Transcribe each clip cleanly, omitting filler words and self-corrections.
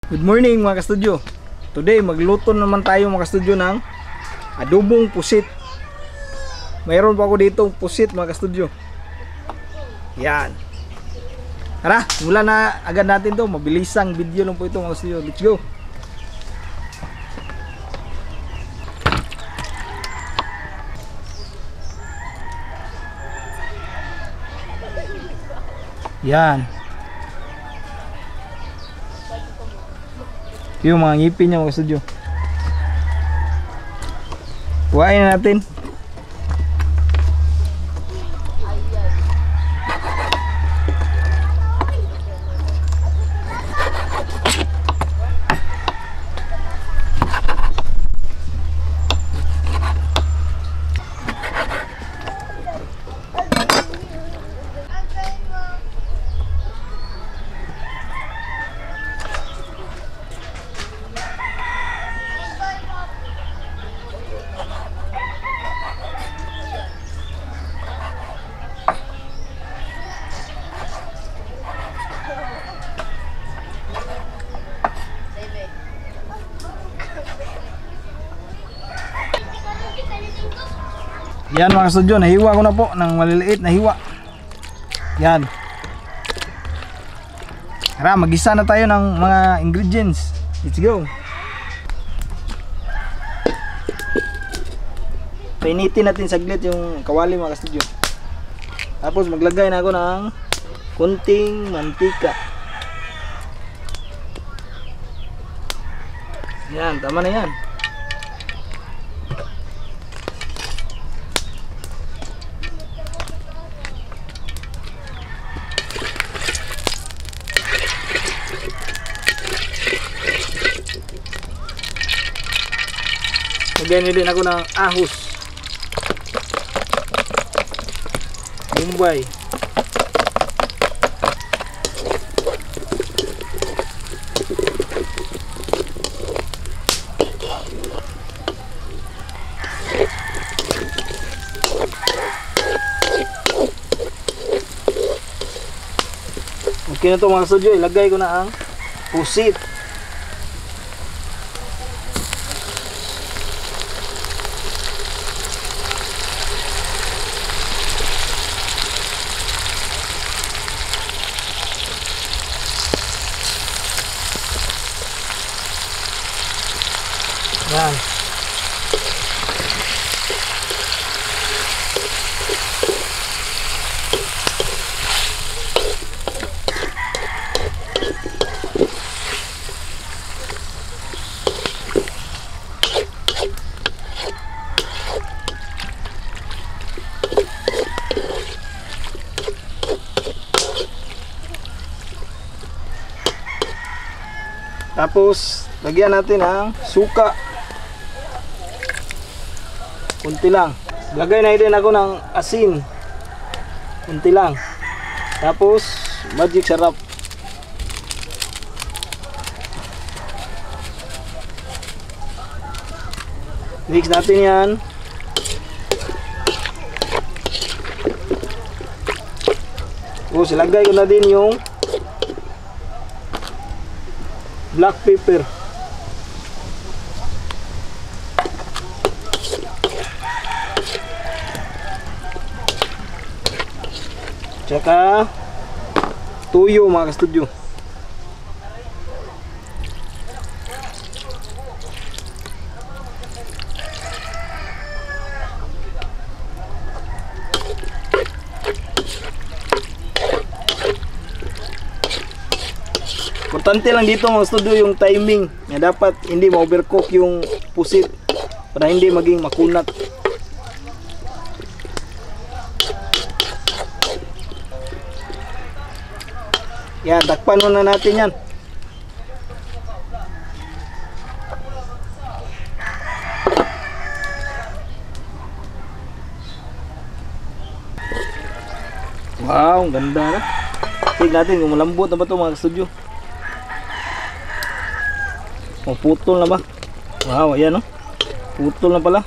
Good morning mga kastudyo. Today magluto naman tayo mga kastudyo ng adobong pusit. Mayroon pa ako dito pusit mga kastudyo. Yan. Tara, mula na agad natin to. Mabilisang video lang po ito mga kastudyo. Let's go. Yan. Yung mga ngipin niya mga kastudyo. Kuhain na natin. Yan mga kastudyo, nahiwa ko na po ng maliliit na hiwa. Yan. Tara, mag-isa na tayo ng mga ingredients. Let's go. Painitin natin saglit yung kawali mga kastudyo. Tapos maglagay na ako ng konting mantika. Yan, tama na yan. Lagyan din ako ng ahos, Mumbai. Okay na to mga kastudyo, ilagay ko na ang pusit. Yan. Tapos lagyan natin ang suka. Kunti lang. Lagay na din ako ng asin. Kunti lang. Tapos magic sarap. Mix natin yan. Tapos ilagay ko na din yung black pepper. Tsaka tuyo mga kastudyo. Importante lang dito mga kastudyo yung timing. Na dapat hindi ma-overcook yung pusit para hindi maging makunat. Yan, takpan muna natin yan. Wow, ang ganda na. Tignan natin kung malambot na ba ito mga kastudyo. Putol na ba? Wow, ayan o. Putol na pala.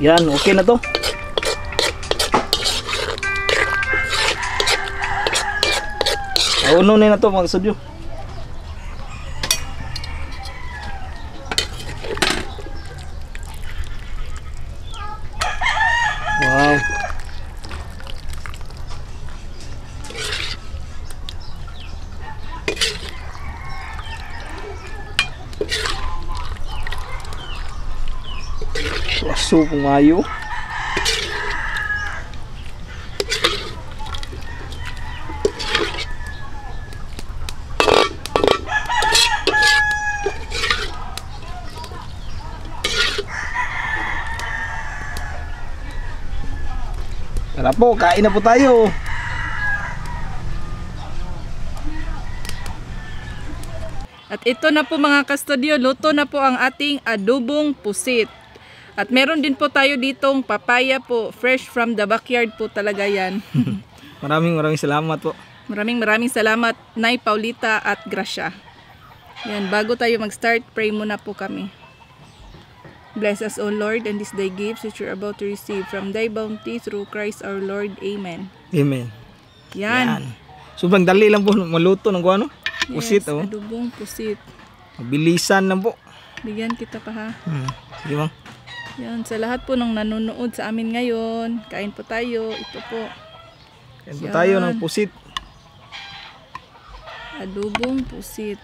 Yan, okay na to. Uno na to mga studio. Wow. Waso pumayo. Tara po, kain na po tayo. At ito na po mga kastudyo, luto na po ang ating adobong pusit. At meron din po tayo ditong papaya po, fresh from the backyard po talaga yan. Maraming salamat po. Maraming salamat, Nay Paulita at Gracia. Yan, bago tayo mag-start, pray muna po kami. Bless us, O Lord, and this thy gifts which we are about to receive from thy bounty through Christ our Lord. Amen. Amen. Yan. Sobrang dali lang po maluto ng ano? Pusit, Yes, oh. adobong pusit. Mabilisan lang po. Bigyan kita pa ha. Sige ma'am. Yan, sa lahat po ng nanonood sa amin ngayon, kain po tayo. Ito po, Kain po tayo ng pusit. adobong pusit.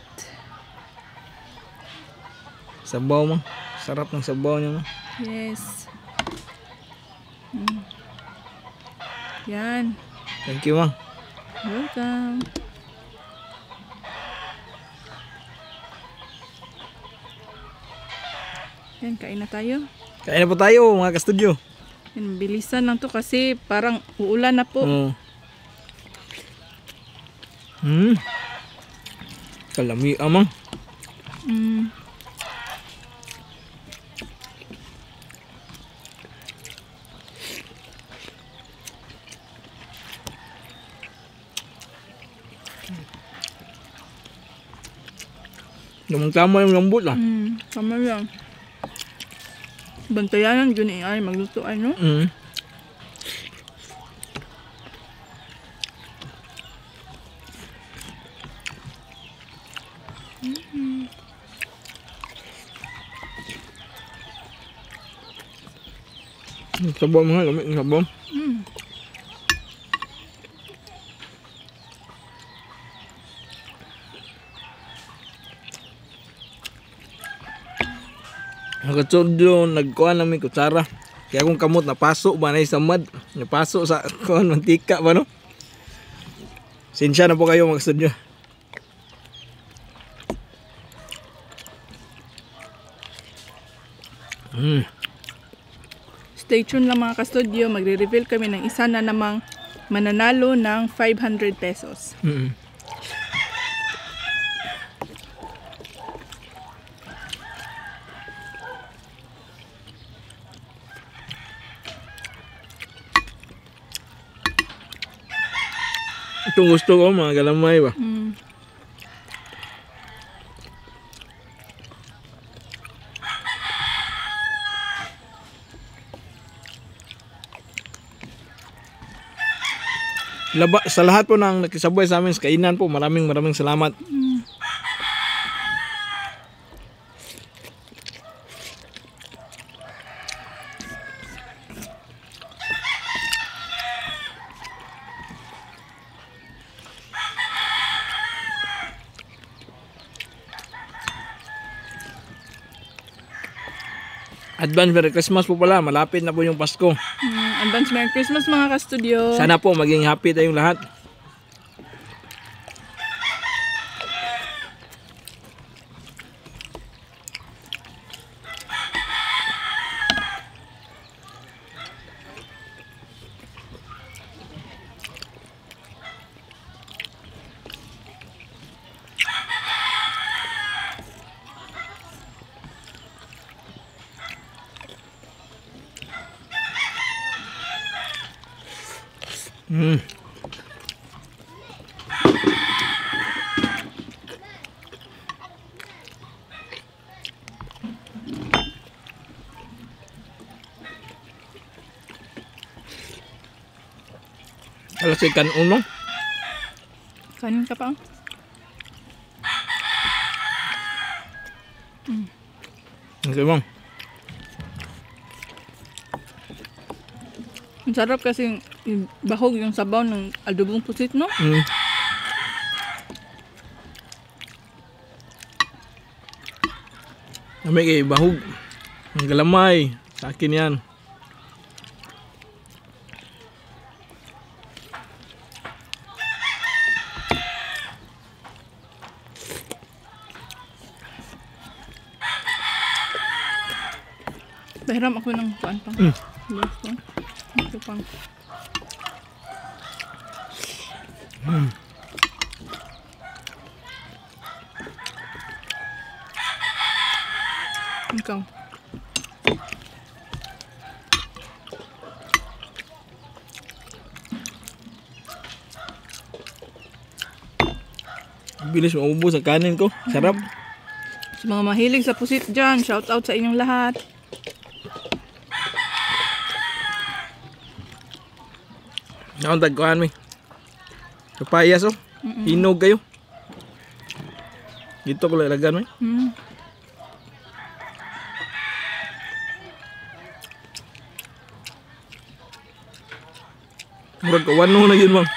Sabaw ma'am. Sarap ng sabaw niya ma'am. Yes. Yan. Thank you ma'am. Welcome. Yan, kain na tayo. Kain na po tayo mga ka-studio. Yan, bilisan lang to kasi parang uulan na po. Kalami ma'am. Tama yung lambot lah. Tama yan. Bantayan yun ay magluto ay no? Sabaw mga lamig ng sabaw. Nagkatsudo, nagkuhan namin kutsara. Kaya kung kamot napasok ba na sa mud, napasok sa kuhan mantika ba no? Sinsya na po kayo mga studio. Stay tuned lang mga ka-studio, magre-reveal kami ng isa na namang mananalo ng 500 pesos. Itong gusto ko mga galamay ba? Sa lahat po ng nakisabay sa amin sa kainan po, maraming salamat. Advance Merry Christmas po pala, malapit na po yung Pasko. Advance Merry Christmas mga ka-studio. Sana po maging happy tayong lahat. Alas ikan uno. Kanin ka pa. Okay, Ma'am. Ang sarap kasi bahog yung sabaw ng adobong pusit, no? May kay bahog. Ang galamay. Sa akin yan. Pahiram ako ng kuan pang. Gusto. Ito pang. Ikaw. Bilis maubos ang kanin ko. Sarap. Sa mga mahilig sa pusit dyan, shout out sa inyong lahat. Nakong tagkuhan mi. Kapayas oh. Hinog kayo. Dito ko lalagan mi. Murag kawano na yun, Ma'am.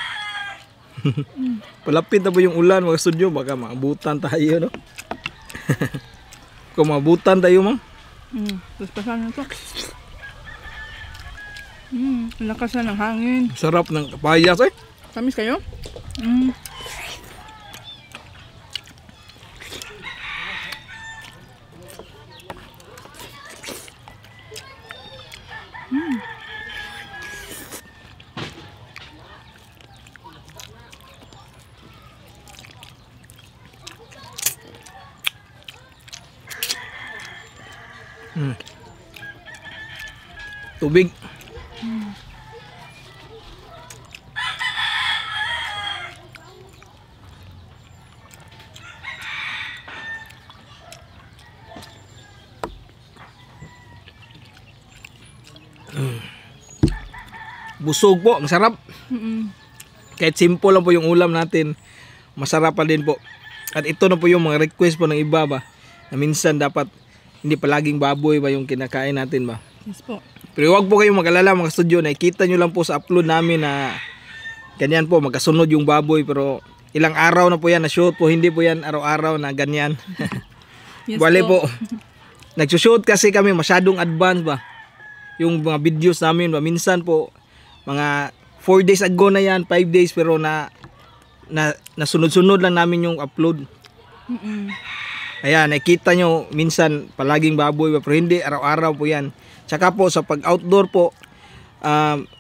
Palapit na po yung ulan mga studio, baka maabutan tayo, no? Kung maabutan tayo, Ma'am. Tapos pasan na ito. Lakas na ng hangin. Sarap ng kapayas, eh. Tamis kayo? Tubig. Busog po, ang sarap. Kahit simple lang po yung ulam natin, masarap pa din po. At ito na po yung mga request po ng iba ba, na minsan dapat hindi palaging baboy ba yung kinakain natin ba. Yes po. Pero huwag po kayong mag-alala mga studio, nakikita nyo lang po sa upload namin na ganyan po, magkasunod yung baboy, pero ilang araw na po yan na shoot po, hindi po yan araw-araw na ganyan. Yes Bale po, nagsushoot kasi kami masyadong advance ba, yung mga videos namin ba, minsan po, mga 4 days ago na yan, 5 days, pero nasunod-sunod lang namin yung upload. Ayan, nakikita nyo, minsan palaging baboy ba, pero hindi, araw-araw po yan. Tsaka po sa pag-outdoor po,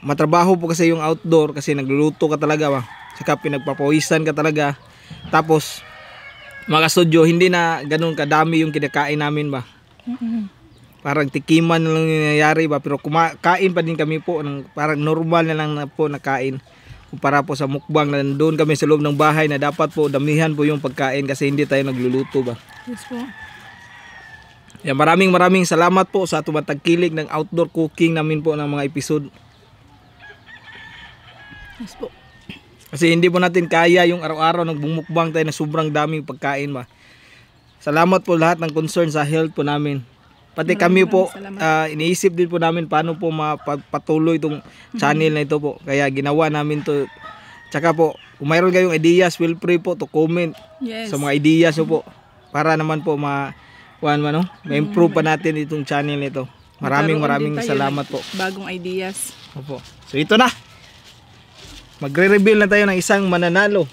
matrabaho po kasi yung outdoor kasi nagluluto ka talaga ba. Tsaka pinagpapawisan ka talaga. Tapos, mga studio, hindi na ganun kadami yung kinakain namin ba. Parang tikiman na lang nangyayari ba. Pero kumakain pa din kami po, parang normal na lang na po nakain. Kumpara po sa mukbang na doon kami sa loob ng bahay na dapat po damihan po yung pagkain kasi hindi tayo nagluluto ba. Yes po. Yan, maraming salamat po sa tumatagkilik ng outdoor cooking namin po ng mga episode. Yes po. Kasi hindi po natin kaya yung araw-araw nagbumukbang tayo na sobrang daming pagkain ba. Salamat po lahat ng concern sa health po namin. Pati kami po, iniisip din po namin paano po mapatuloy itong channel na ito po. Kaya ginawa namin to. Tsaka po, kung mayroon kayong ideas, feel free po to comment sa mga ideas po. Para naman po ma-improve pa natin itong channel nito. Maraming salamat po. Bagong ideas. Opo. So ito na. Magre-reveal na tayo ng isang mananalo.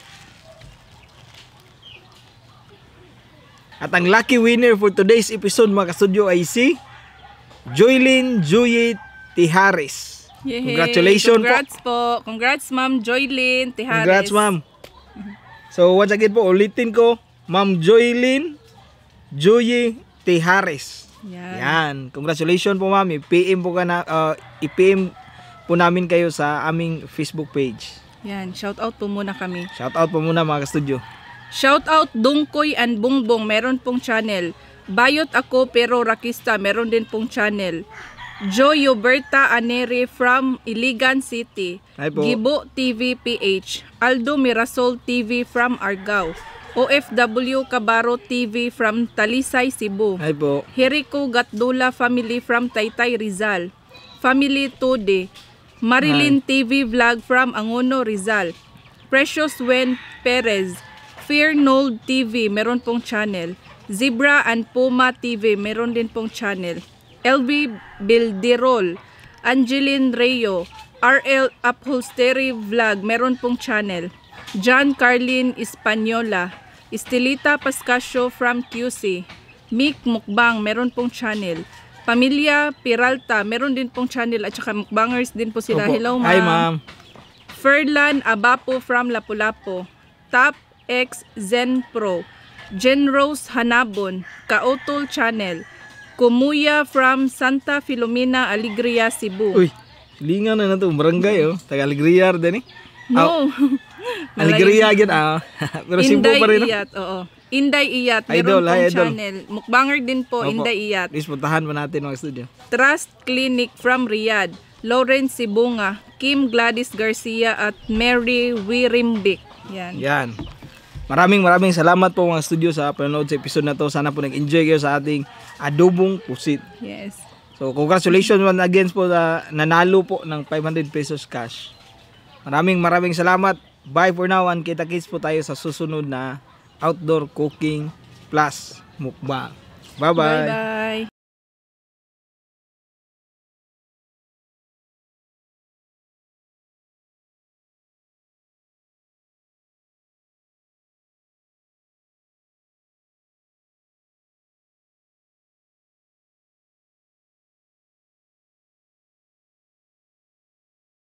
At ang lucky winner for today's episode mga ka-studio ay si Joylyn Joye Tihares. Yay! Congratulations po. Congrats Ma'am Joylyn Tihares. Congrats Ma'am. So once again po, ulitin ko, Ma'am Joylyn Joye Tihares. Yan. Congratulations po Ma'am. I-PM po namin kayo sa aming Facebook page. Yan. Shout out po muna kami. Shout out po muna mga ka-studio. Shout out Dungkoy and Bongbong, meron pong channel. Bayot ako pero Rakista, meron din pong channel. Joy Berta Aneri from Iligan City. Hi po. Gibo TV PH. Aldo Mirasol TV from Argao. OFW Kabaro TV from Talisay, Cebu. Hi po. Jericho Gatdula family from Taytay, Rizal. Family Tode. Marilyn TV vlog from Angono, Rizal. Precious Wen Perez. Fear Nold TV, meron pong channel. Zebra and Puma TV, meron din pong channel. LB Bildirol, Angeline Rayo, RL Upholstery Vlog, meron pong channel. John Carlin Española, Estelita Pascasio from QC. Mick Mukbang, meron pong channel. Pamilya Peralta, meron din pong channel at saka mukbangers din po sila. Opo. Hello ma'am. Hi ma'am. Ferlan Abapo from Lapu-Lapu. Top X Zen Pro. Jen Rose Hanabon, Kaotol Channel. Kumuya from Santa Filomena, Alegria, Cebu. Uy, lingan na to, barangay oh. Taga Alegria din eh. No. Alegria agad ah. Pero Cebu Inday pa rin. Iyat, oo. Inday Iyat, Idol, meron hi, pong idol. channel. Mukbanger din po, Opo. Inday Iyat. Please puntahan mo natin mga studio. Trust Clinic from Riyadh. Lawrence Sibunga, Kim Gladys Garcia at Mary Wirimbik. Yan. Yan. Maraming salamat po mga studio sa panonood sa episode na to. Sana po nag-enjoy kayo sa ating adobong pusit. Yes. So congratulations once again po sa nanalo po ng 500 pesos cash. Maraming salamat. Bye for now and kita-kits po tayo sa susunod na outdoor cooking plus mukbang. Bye-bye. Bye-bye.